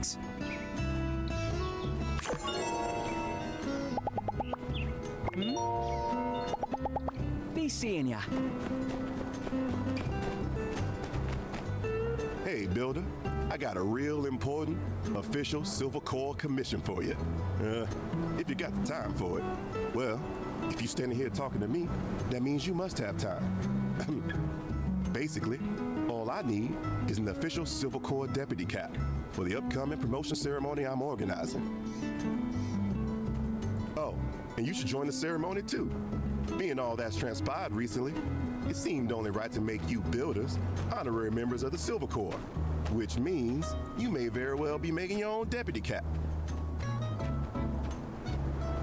Thanks. Be seeing ya. Hey, Builder. I got a real important official Silver Corps commission for you. If you got the time for it. Well, if you're standing here talking to me, that means you must have time. Basically, all I need is an official Silver Corps deputy cap for the upcoming promotion ceremony I'm organizing. Oh, and you should join the ceremony too. Being all that's transpired recently, it seemed only right to make you builders honorary members of the Silver Corps, which means you may very well be making your own deputy cap.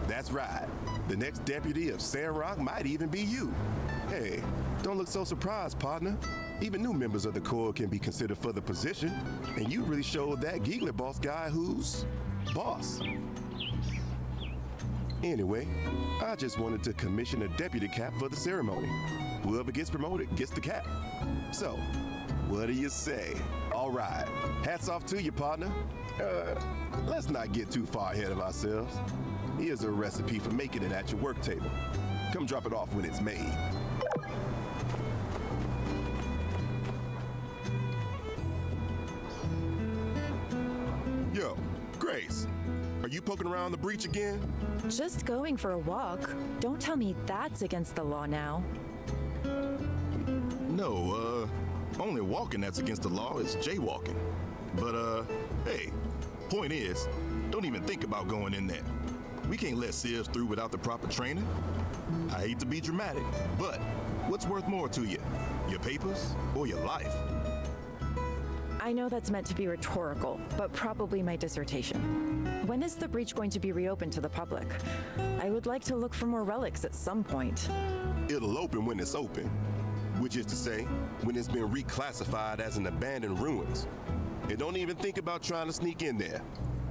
That's right. The next deputy of Sandrock might even be you. Hey, don't look so surprised, partner. Even new members of the Corps can be considered for the position, and you really showed that Giggler boss guy who's boss. Anyway, I just wanted to commission a deputy cap for the ceremony. Whoever gets promoted gets the cap. So, what do you say? All right, hats off to you, partner. Let's not get too far ahead of ourselves. Here's a recipe for making it at your work table. Come drop it off when it's made. Yo, Grace, are you poking around the breach again? Just going for a walk. Don't tell me that's against the law now. No, only walking that's against the law is jaywalking. But, hey, point is, don't even think about going in there. We can't let Sivs through without the proper training. I hate to be dramatic, but what's worth more to you? Your papers or your life? I know that's meant to be rhetorical, but probably my dissertation. When is the breach going to be reopened to the public? I would like to look for more relics at some point. It'll open when it's open, which is to say, when it's been reclassified as an abandoned ruins. And don't even think about trying to sneak in there.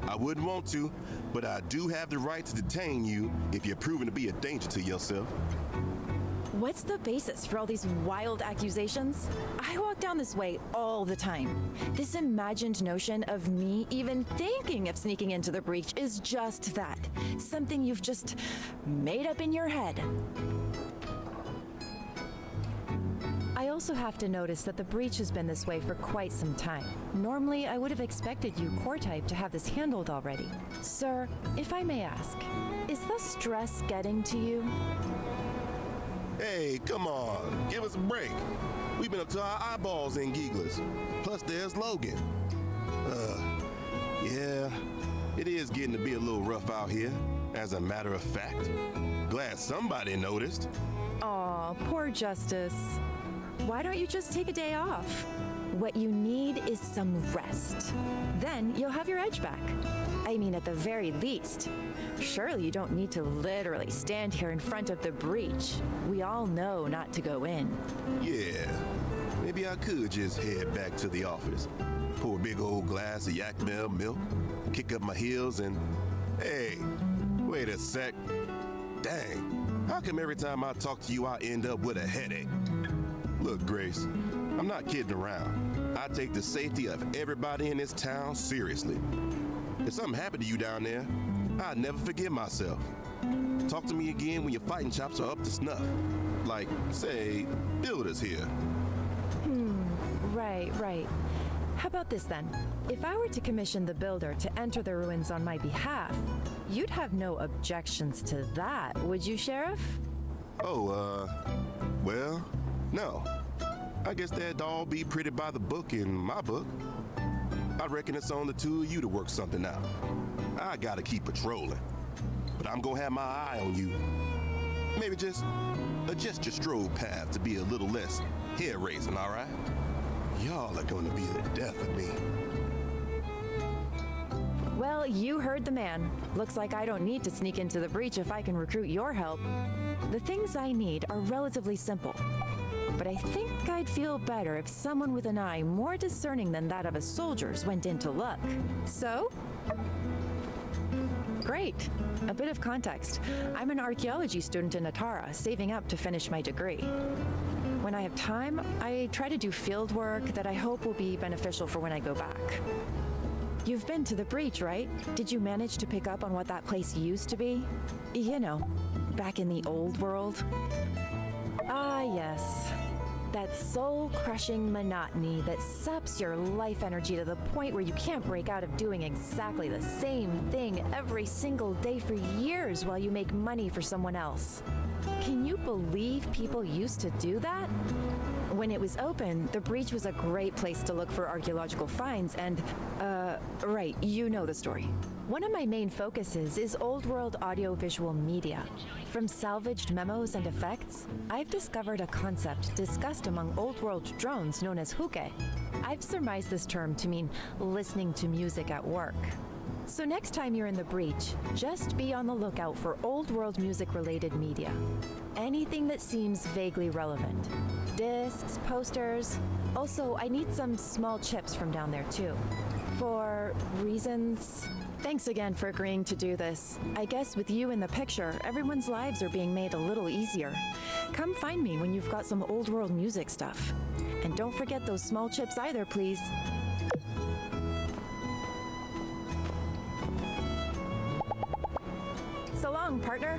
I wouldn't want to, but I do have the right to detain you if you're proven to be a danger to yourself. What's the basis for all these wild accusations? I walk down this way all the time. This imagined notion of me even thinking of sneaking into the breach is just that. Something you've just made up in your head. I also have to notice that the breach has been this way for quite some time. Normally, I would have expected you, core type, to have this handled already. Sir, if I may ask, is the stress getting to you? Hey, come on, give us a break. We've been up to our eyeballs in Gigglers. Plus, there's Logan. Yeah, it is getting to be a little rough out here, as a matter of fact. Glad somebody noticed. Aw, poor Justice. Why don't you just take a day off? What you need is some rest. Then you'll have your edge back. I mean, at the very least. Surely you don't need to literally stand here in front of the breach. We all know not to go in. Yeah, maybe I could just head back to the office, pour a big old glass of yak milk, kick up my heels, and hey, wait a sec. Dang, how come every time I talk to you I end up with a headache? Look, Grace, I'm not kidding around. I take the safety of everybody in this town seriously. If something happened to you down there, I'd never forgive myself. Talk to me again when your fighting chops are up to snuff. Like, say, Builders here. Right. How about this then? If I were to commission the builder to enter the ruins on my behalf, you'd have no objections to that, would you, Sheriff? Oh, well, no. I guess that'd all be pretty by the book in my book. I reckon it's on the two of you to work something out. I gotta keep patrolling, but I'm gonna have my eye on you. Maybe just adjust your stroll path to be a little less hair-raising, all right? Y'all are gonna be the death of me. Well, you heard the man. Looks like I don't need to sneak into the breach if I can recruit your help. The things I need are relatively simple, but I think I'd feel better if someone with an eye more discerning than that of a soldier's went in to look. So? Great. A bit of context. I'm an archaeology student in Natara, saving up to finish my degree. When I have time, I try to do field work that I hope will be beneficial for when I go back. You've been to the breach, right? Did you manage to pick up on what that place used to be? You know, back in the old world? Ah, yes. That soul-crushing monotony that saps your life energy to the point where you can't break out of doing exactly the same thing every single day for years while you make money for someone else. Can you believe people used to do that? When it was open, the breach was a great place to look for archaeological finds and, right, you know the story. One of my main focuses is old-world audiovisual media. From salvaged memos and effects, I've discovered a concept discussed among old-world drones known as huke. I've surmised this term to mean listening to music at work. So next time you're in the breach, just be on the lookout for old-world music-related media. Anything that seems vaguely relevant. Discs, posters. Also, I need some small chips from down there too. For reasons... Thanks again for agreeing to do this. I guess with you in the picture, everyone's lives are being made a little easier. Come find me when you've got some old world music stuff. And don't forget those small chips either, please. So long, partner.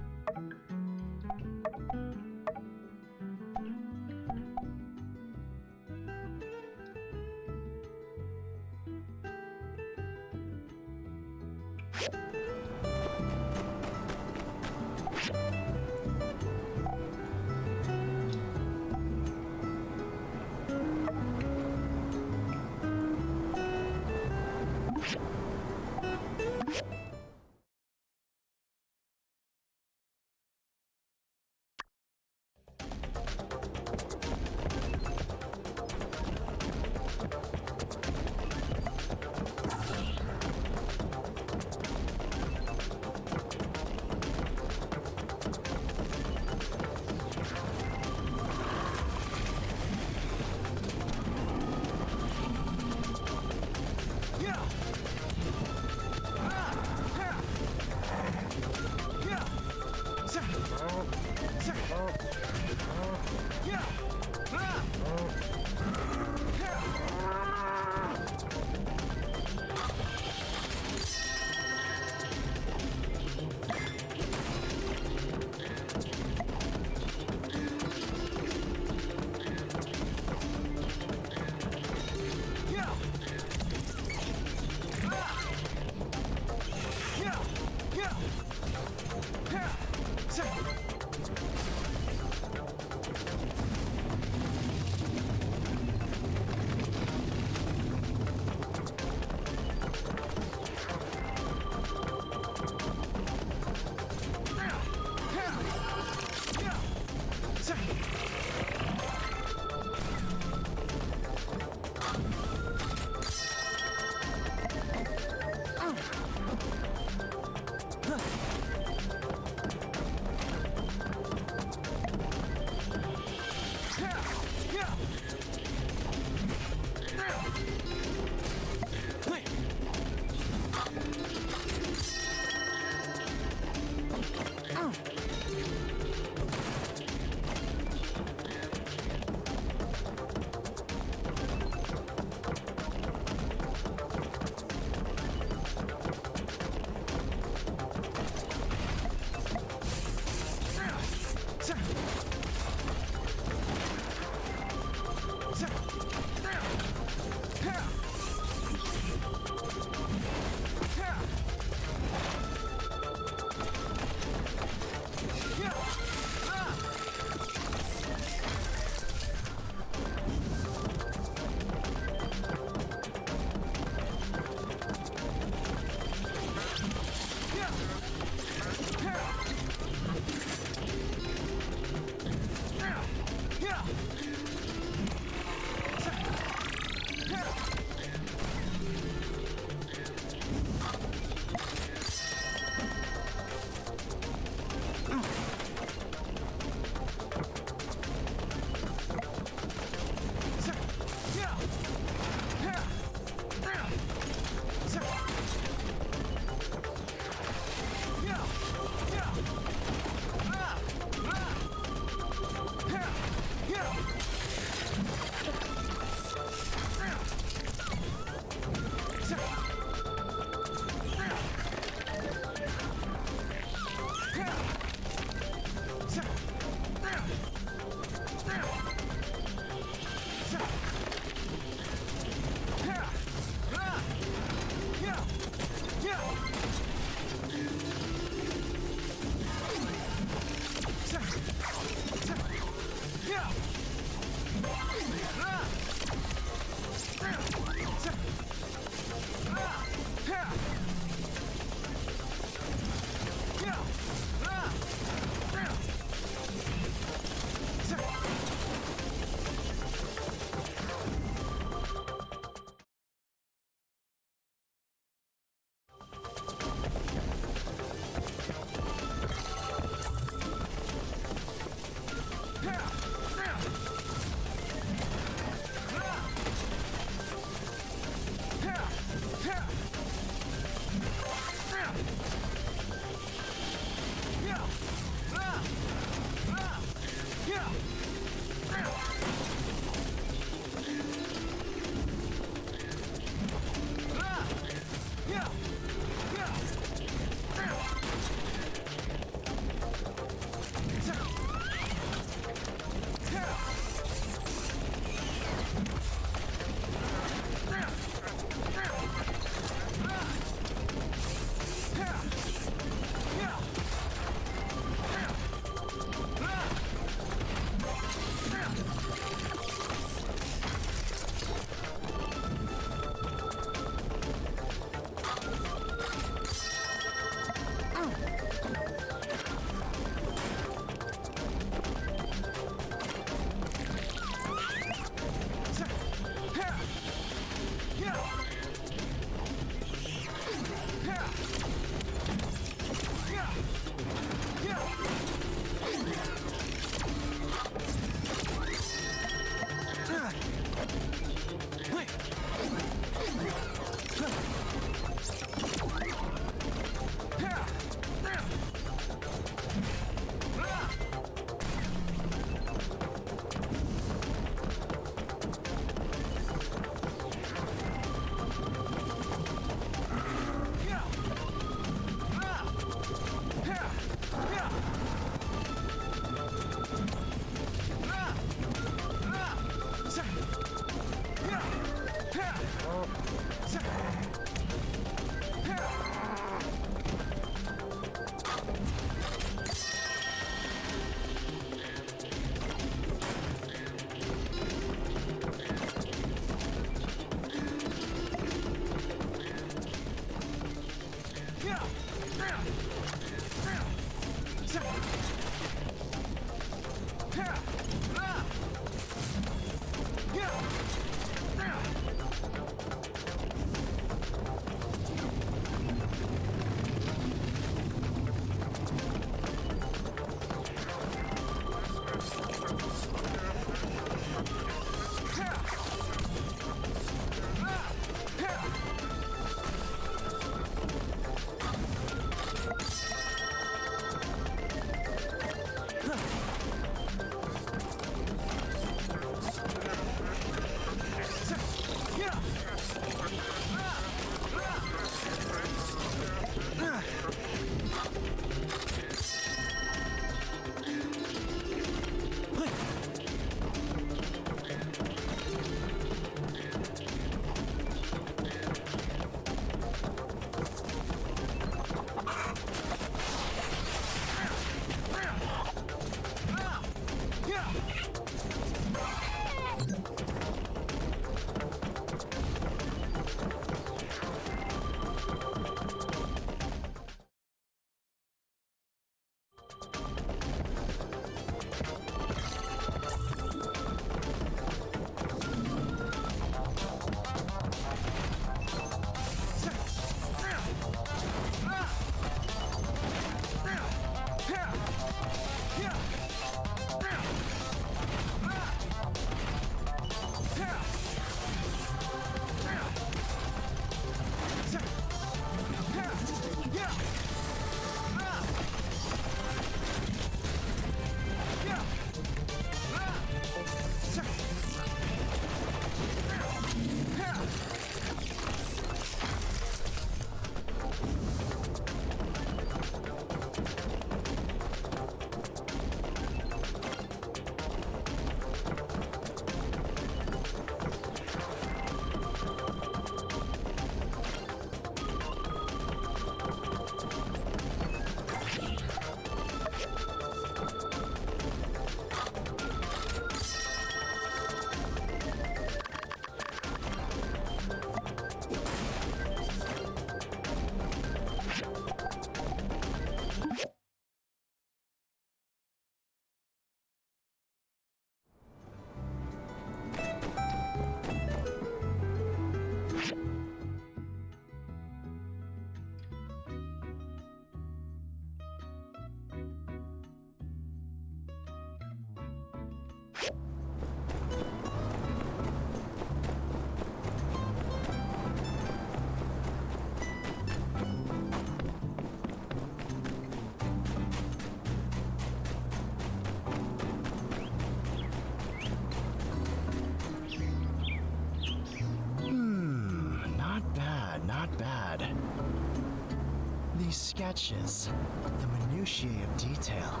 touches, the minutiae of detail.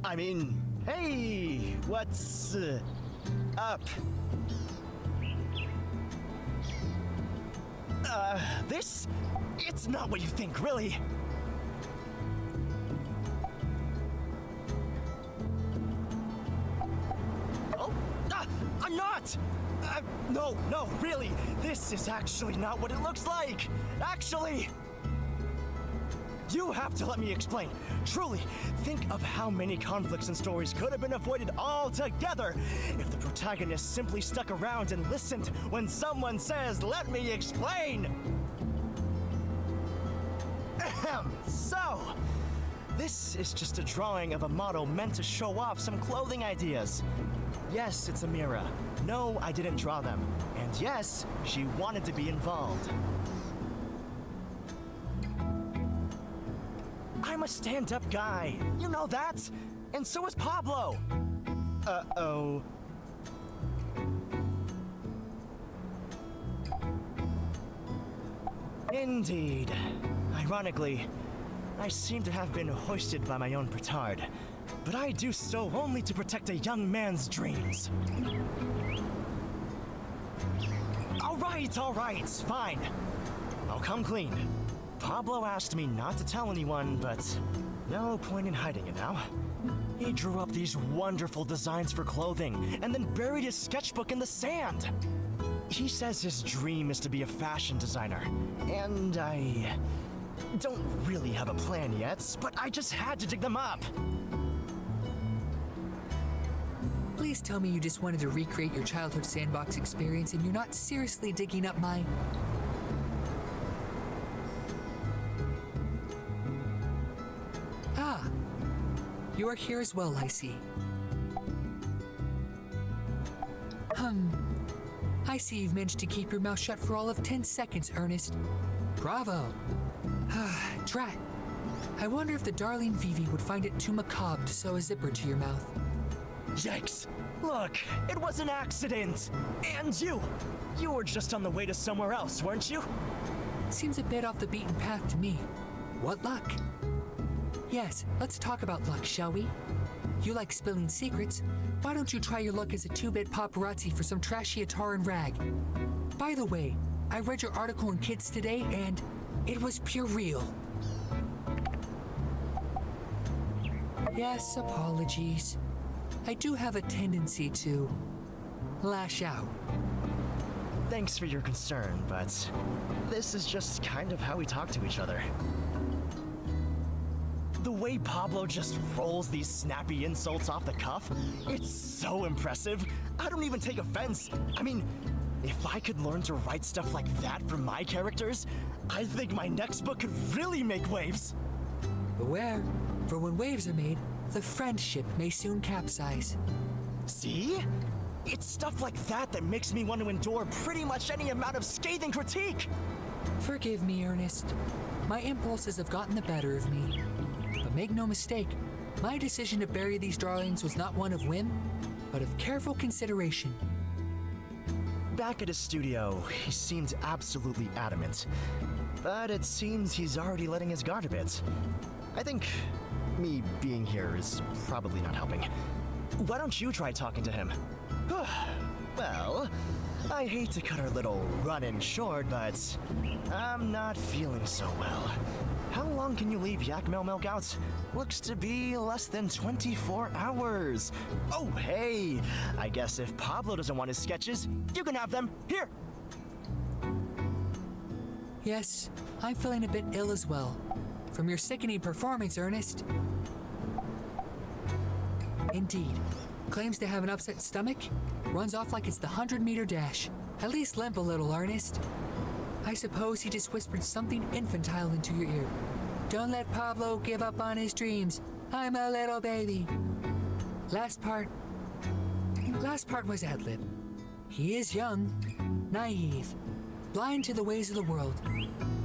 I mean, hey, what's up? It's not what you think, really. Oh, I'm not! No, really, this is actually not what it looks like! Actually! You have to let me explain. Truly, think of how many conflicts and stories could have been avoided altogether if the protagonist simply stuck around and listened when someone says, "Let me explain!" Ahem. So, this is just a drawing of a model meant to show off some clothing ideas. Yes, it's Amira. No, I didn't draw them. And yes, she wanted to be involved. I'm a stand-up guy. You know that? And so is Pablo. Uh-oh. Indeed. Ironically, I seem to have been hoisted by my own petard. But I do so only to protect a young man's dreams. All right, fine. I'll come clean. Pablo asked me not to tell anyone, but no point in hiding it now. He drew up these wonderful designs for clothing and then buried his sketchbook in the sand. He says his dream is to be a fashion designer, and I don't really have a plan yet, but I just had to dig them up. Please tell me you just wanted to recreate your childhood sandbox experience and you're not seriously digging up my... Ah, you are here as well, I see. I see you've managed to keep your mouth shut for all of 10 seconds, Ernest. Bravo. Drat. I wonder if the darling Vivi would find it too macabre to sew a zipper to your mouth. Yikes. Look, it was an accident. And you were just on the way to somewhere else, weren't you? Seems a bit off the beaten path to me. What luck? Yes, let's talk about luck, shall we? You like spilling secrets. Why don't you try your luck as a 2-bit paparazzi for some trashy Ataran rag? By the way, I read your article in Kids Today and it was pure real. Yes, apologies. I do have a tendency to lash out. Thanks for your concern, but this is just kind of how we talk to each other. The way Pablo just rolls these snappy insults off the cuff, it's so impressive. I don't even take offense. I mean, if I could learn to write stuff like that for my characters, I think my next book could really make waves. Beware, for when waves are made, the friendship may soon capsize. See? It's stuff like that makes me want to endure pretty much any amount of scathing critique. Forgive me, Ernest. My impulses have gotten the better of me. But make no mistake, my decision to bury these drawings was not one of whim, but of careful consideration. Back at his studio, he seemed absolutely adamant. But it seems he's already letting his guard a bit. I think me being here is probably not helping. Why don't you try talking to him? Well, I hate to cut our little run-in short, but I'm not feeling so well. How long can you leave Yakmel milk out? Looks to be less than 24 hours. Oh, hey! I guess if Pablo doesn't want his sketches, you can have them. Here! Yes, I'm feeling a bit ill as well. From your sickening performance, Ernest. Indeed. Claims to have an upset stomach. Runs off like it's the 100-meter dash. At least limp a little, Ernest. I suppose he just whispered something infantile into your ear. Don't let Pablo give up on his dreams. I'm a little baby. Last part was ad-lib. He is young, naive, blind to the ways of the world,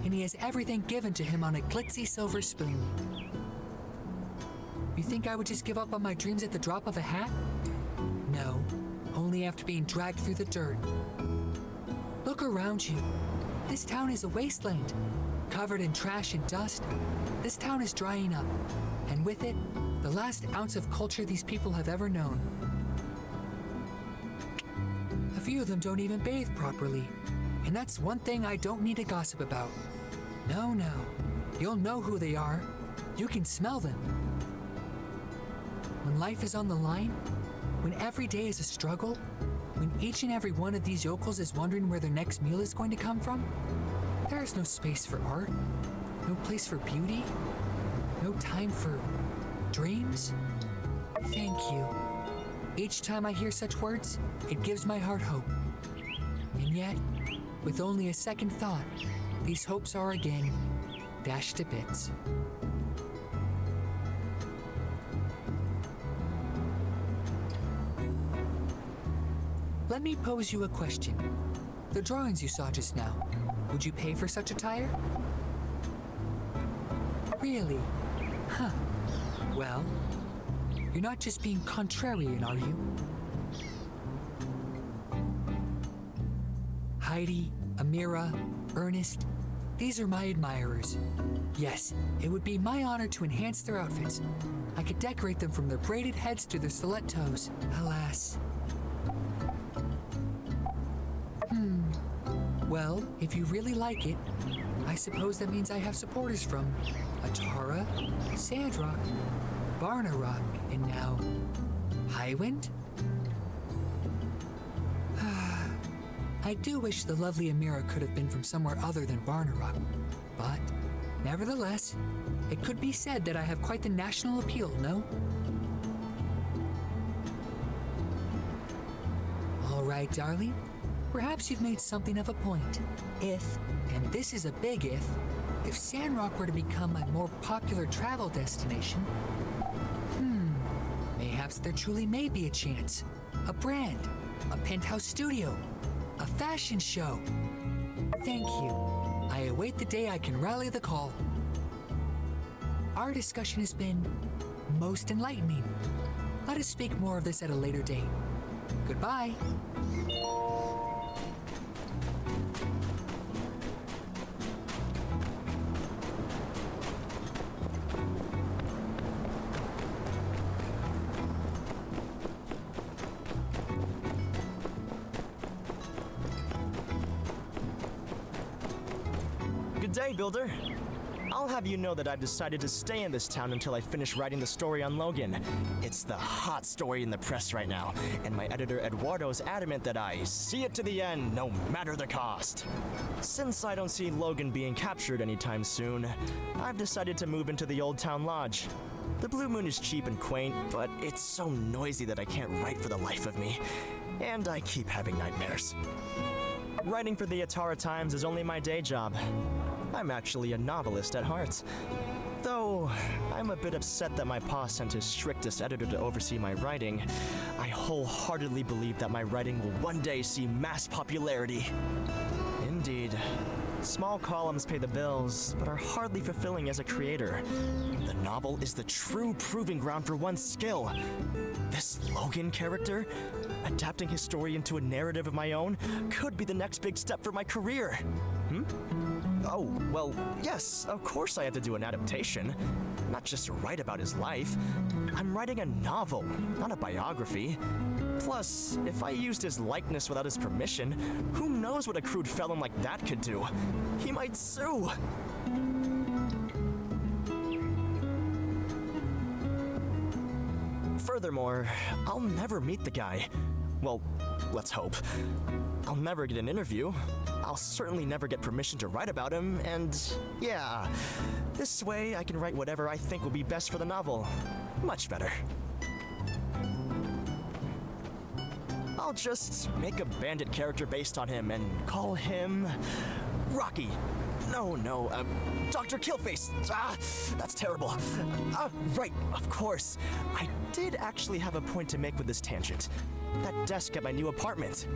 and he has everything given to him on a glitzy silver spoon. You think I would just give up on my dreams at the drop of a hat? No, only after being dragged through the dirt. Look around you. This town is a wasteland. Covered in trash and dust, this town is drying up, and with it, the last ounce of culture these people have ever known. A few of them don't even bathe properly, and that's one thing I don't need to gossip about. No, you'll know who they are. You can smell them. When life is on the line, when every day is a struggle, when each and every one of these yokels is wondering where their next meal is going to come from, there is no space for art, no place for beauty, no time for dreams. Thank you. Each time I hear such words, it gives my heart hope. And yet, with only a second thought, these hopes are again dashed to bits. Let me pose you a question. The drawings you saw just now, would you pay for such attire? Really? Huh. Well, you're not just being contrarian, are you? Heidi, Amira, Ernest, these are my admirers. Yes, it would be my honor to enhance their outfits. I could decorate them from their braided heads to their stiletto toes. Alas. Well, if you really like it, I suppose that means I have supporters from Atara, Sandrock, Barnarock, and now Highwind? I do wish the lovely Amira could have been from somewhere other than Barnarock, but nevertheless, it could be said that I have quite the national appeal, no? All right, darling. Perhaps you've made something of a point. If, and this is a big if Sandrock were to become a more popular travel destination, mayhaps there truly may be a chance. A brand, a penthouse studio, a fashion show. Thank you. I await the day I can rally the call. Our discussion has been most enlightening. Let us speak more of this at a later date. Goodbye. Good day, Builder. I'll have you know that I've decided to stay in this town until I finish writing the story on Logan. It's the hot story in the press right now, and my editor Eduardo's adamant that I see it to the end, no matter the cost. Since I don't see Logan being captured anytime soon, I've decided to move into the Old Town Lodge. The Blue Moon is cheap and quaint, but it's so noisy that I can't write for the life of me, and I keep having nightmares. Writing for the Atara Times is only my day job. I'm actually a novelist at heart. Though I'm a bit upset that my pa sent his strictest editor to oversee my writing, I wholeheartedly believe that my writing will one day see mass popularity. Indeed. Small columns pay the bills, but are hardly fulfilling as a creator. The novel is the true proving ground for one's skill. This Logan character, adapting his story into a narrative of my own, could be the next big step for my career. Oh, well, yes, of course I have to do an adaptation. Not just write about his life. I'm writing a novel, not a biography. Plus, if I used his likeness without his permission, who knows what a crude felon like that could do? He might sue. Furthermore, I'll never meet the guy. Well, let's hope. I'll never get an interview. I'll certainly never get permission to write about him, and yeah, this way I can write whatever I think will be best for the novel. Much better. I'll just make a bandit character based on him and call him Rocky. No, Dr. Killface. That's terrible. Right, of course. I did actually have a point to make with this tangent. That desk at my new apartment.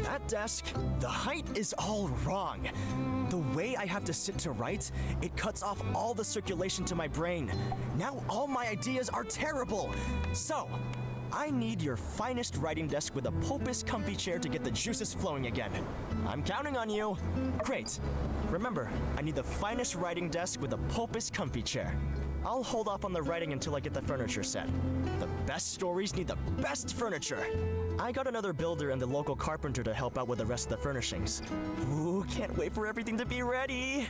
That desk, the height is all wrong. The way I have to sit to write, it cuts off all the circulation to my brain. Now all my ideas are terrible. So, I need your finest writing desk with a Popus comfy chair to get the juices flowing again. I'm counting on you. Great. Remember, I need the finest writing desk with a Popus comfy chair. I'll hold off on the writing until I get the furniture set. The best stories need the best furniture. I got another builder and the local carpenter to help out with the rest of the furnishings. Ooh, can't wait for everything to be ready.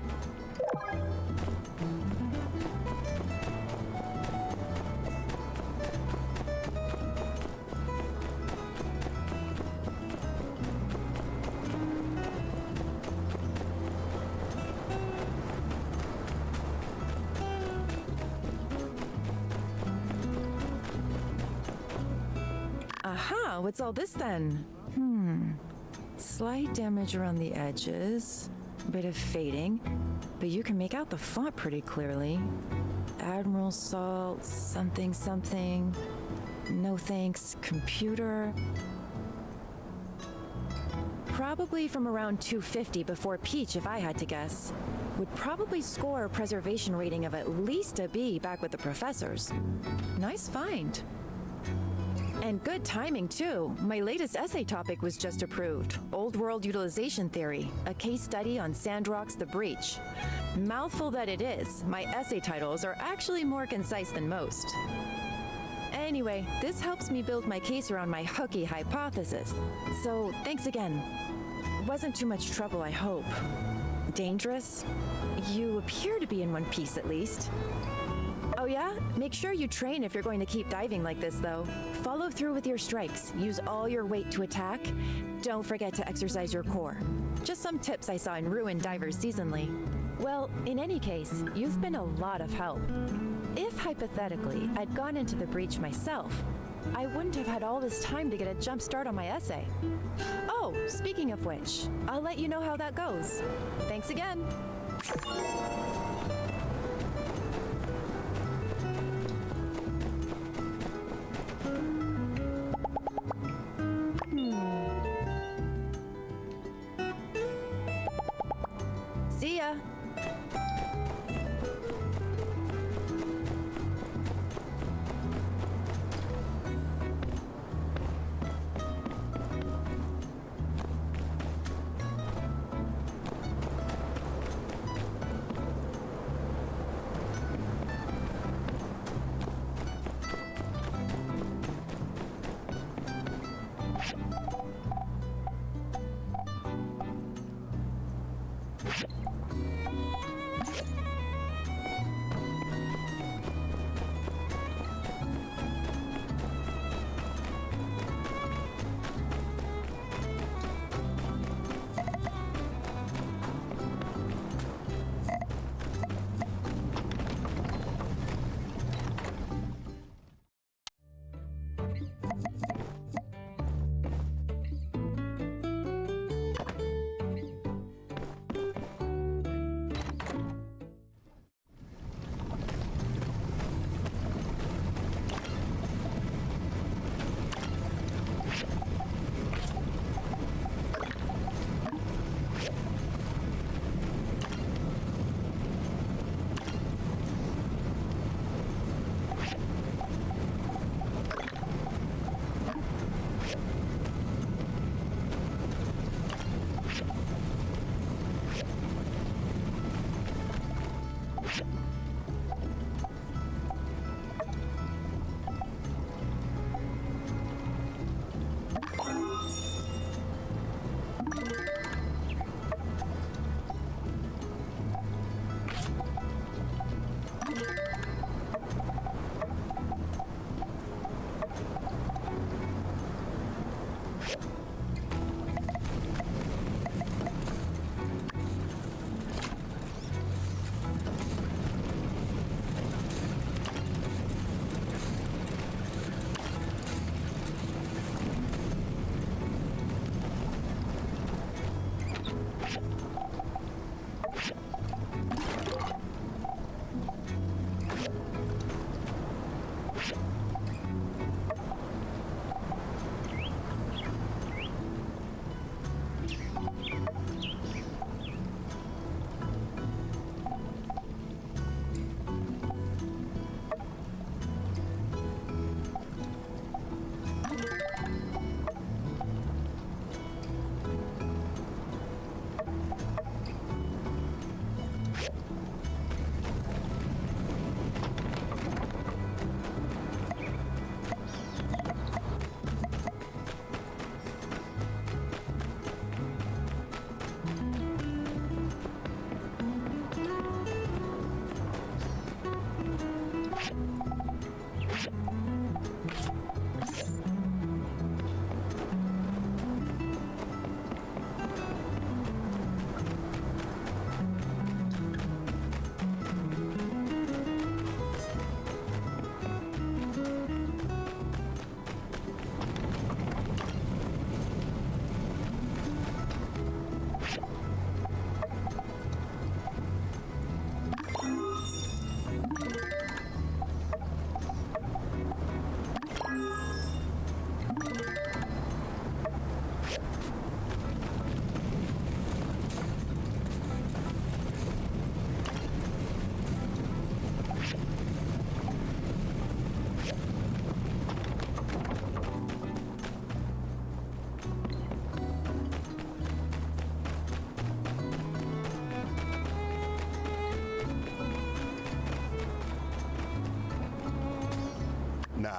Aha, what's all this then? Slight damage around the edges, a bit of fading, but you can make out the font pretty clearly. Admiral Salt, something, something. No thanks, computer. Probably from around 250 before Peach, if I had to guess. Would probably score a preservation rating of at least a B back with the professors. Nice find. And good timing, too. My latest essay topic was just approved. Old World Utilization Theory, a case study on Sandrock's The Breach. Mouthful that it is, my essay titles are actually more concise than most. Anyway, this helps me build my case around my hooky hypothesis. So, thanks again. Wasn't too much trouble, I hope. Dangerous? You appear to be in one piece, at least. Oh yeah? Make sure you train if you're going to keep diving like this, though. Follow through with your strikes. Use all your weight to attack. Don't forget to exercise your core. Just some tips I saw in Ruined Divers seasonally. Well, in any case, you've been a lot of help. If, hypothetically, I'd gone into the breach myself, I wouldn't have had all this time to get a jump start on my essay. Oh, speaking of which, I'll let you know how that goes. Thanks again. See ya.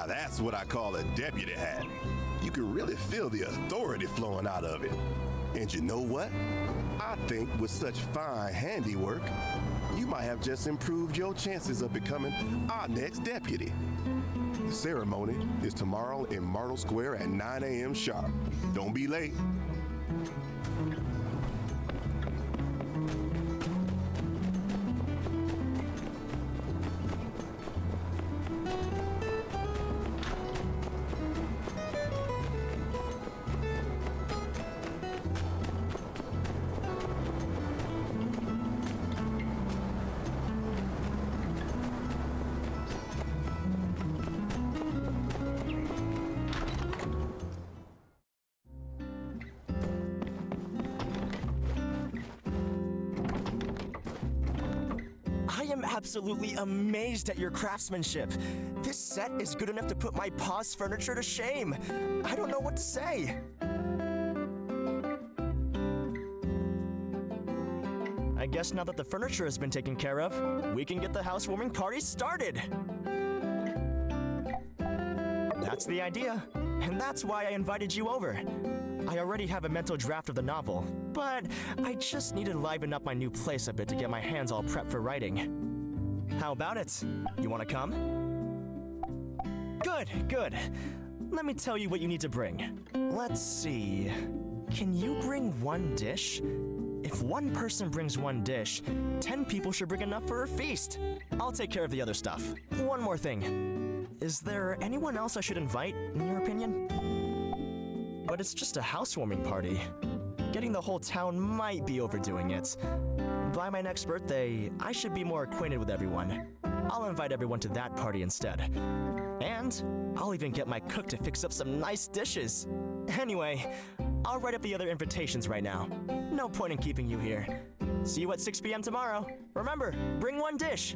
that's what I call a deputy hat. You can really feel the authority flowing out of it. And you know what? I think with such fine handiwork, you might have just improved your chances of becoming our next deputy. The ceremony is tomorrow in Myrtle Square at 9 a.m. sharp. Don't be late. I am absolutely amazed at your craftsmanship. This set is good enough to put my pa's furniture to shame. I don't know what to say. I guess now that the furniture has been taken care of, we can get the housewarming party started. That's the idea, and that's why I invited you over. I already have a mental draft of the novel, but I just need to liven up my new place a bit to get my hands all prepped for writing. How about it? You want to come? Good, good. Let me tell you what you need to bring. Let's see. Can you bring one dish? If one person brings one dish, 10 people should bring enough for a feast. I'll take care of the other stuff. One more thing. Is there anyone else I should invite, in your opinion? But it's just a housewarming party. Getting the whole town might be overdoing it. By my next birthday, I should be more acquainted with everyone. I'll invite everyone to that party instead. And I'll even get my cook to fix up some nice dishes. Anyway, I'll write up the other invitations right now. No point in keeping you here. See you at 6 p.m. tomorrow. Remember, bring one dish.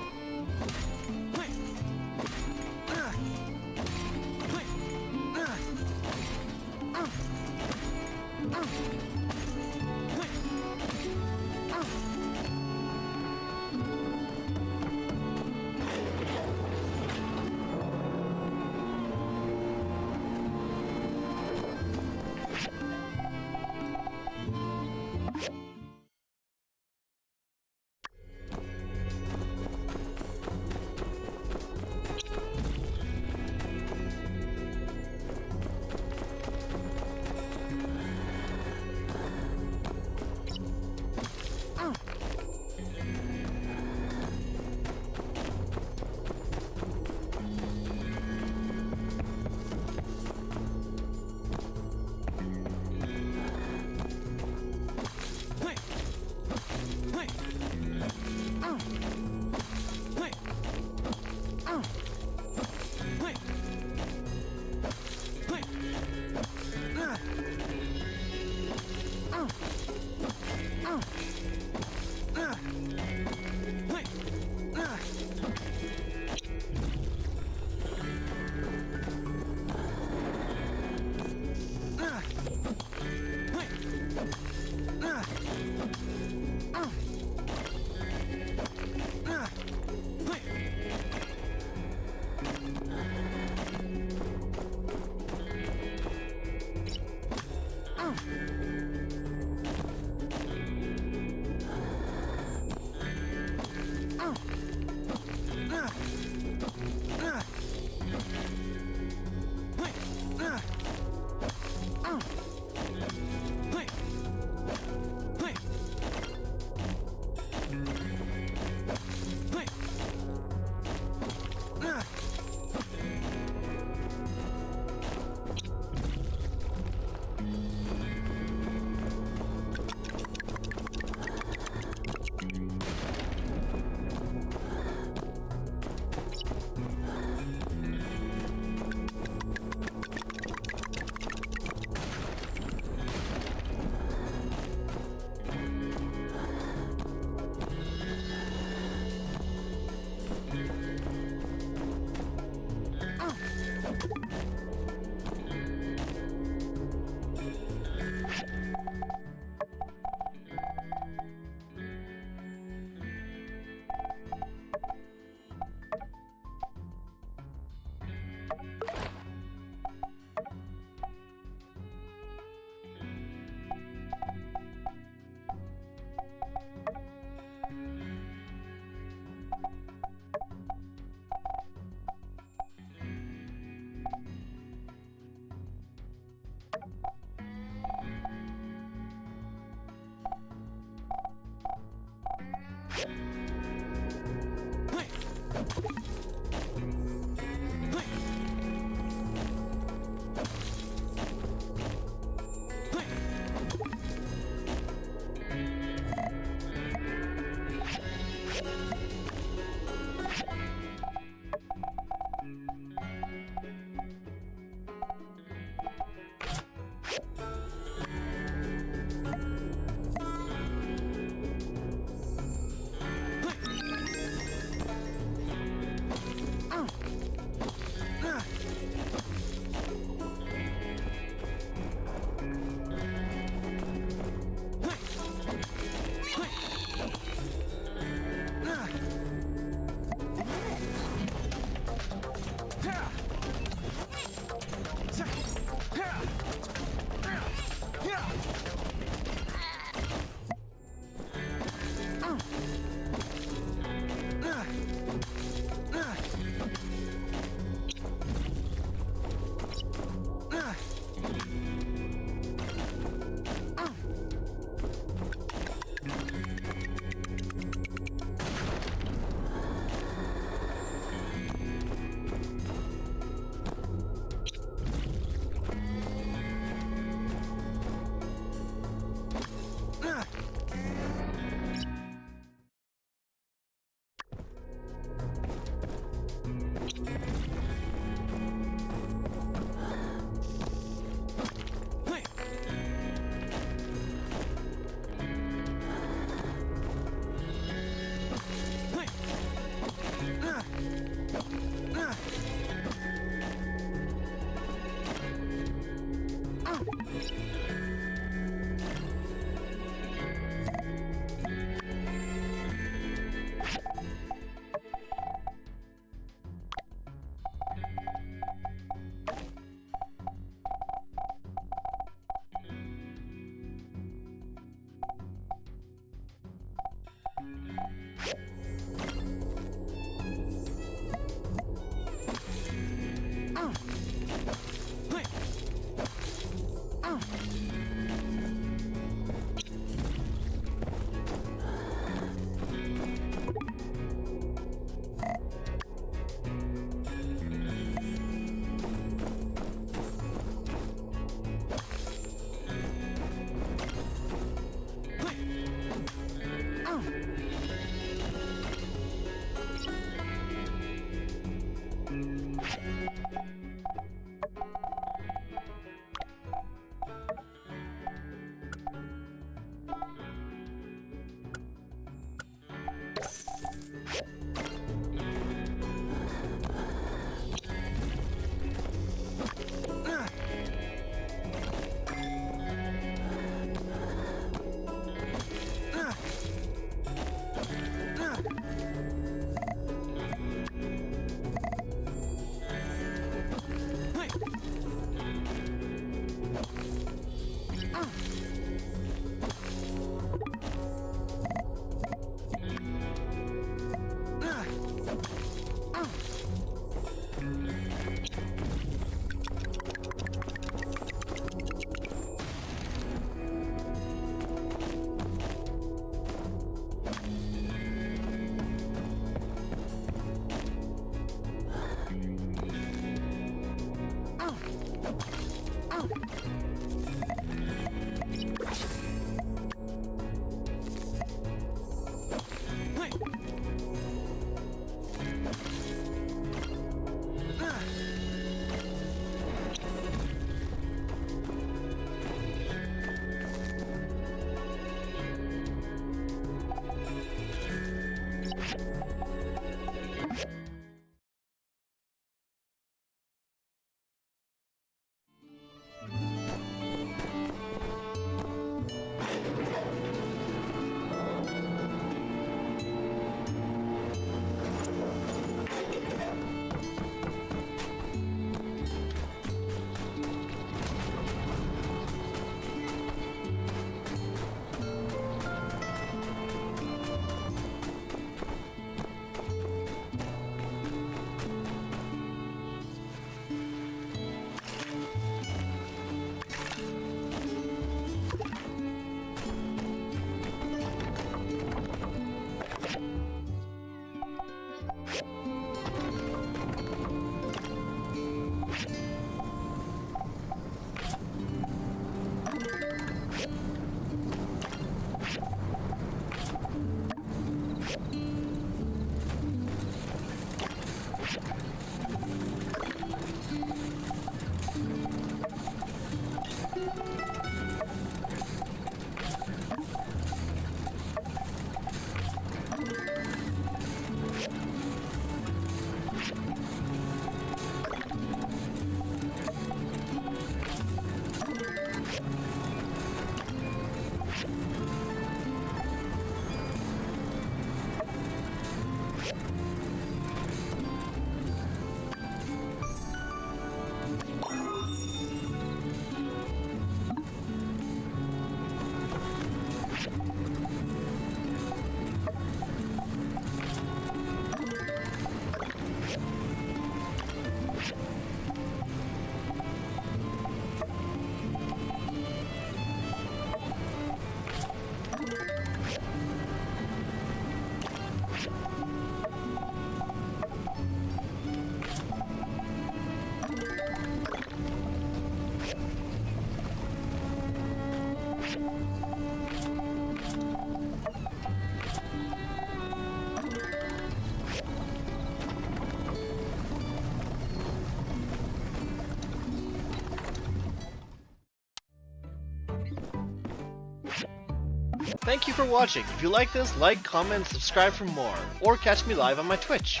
Thank you for watching. If you like this, like, comment, and subscribe for more, or catch me live on my Twitch.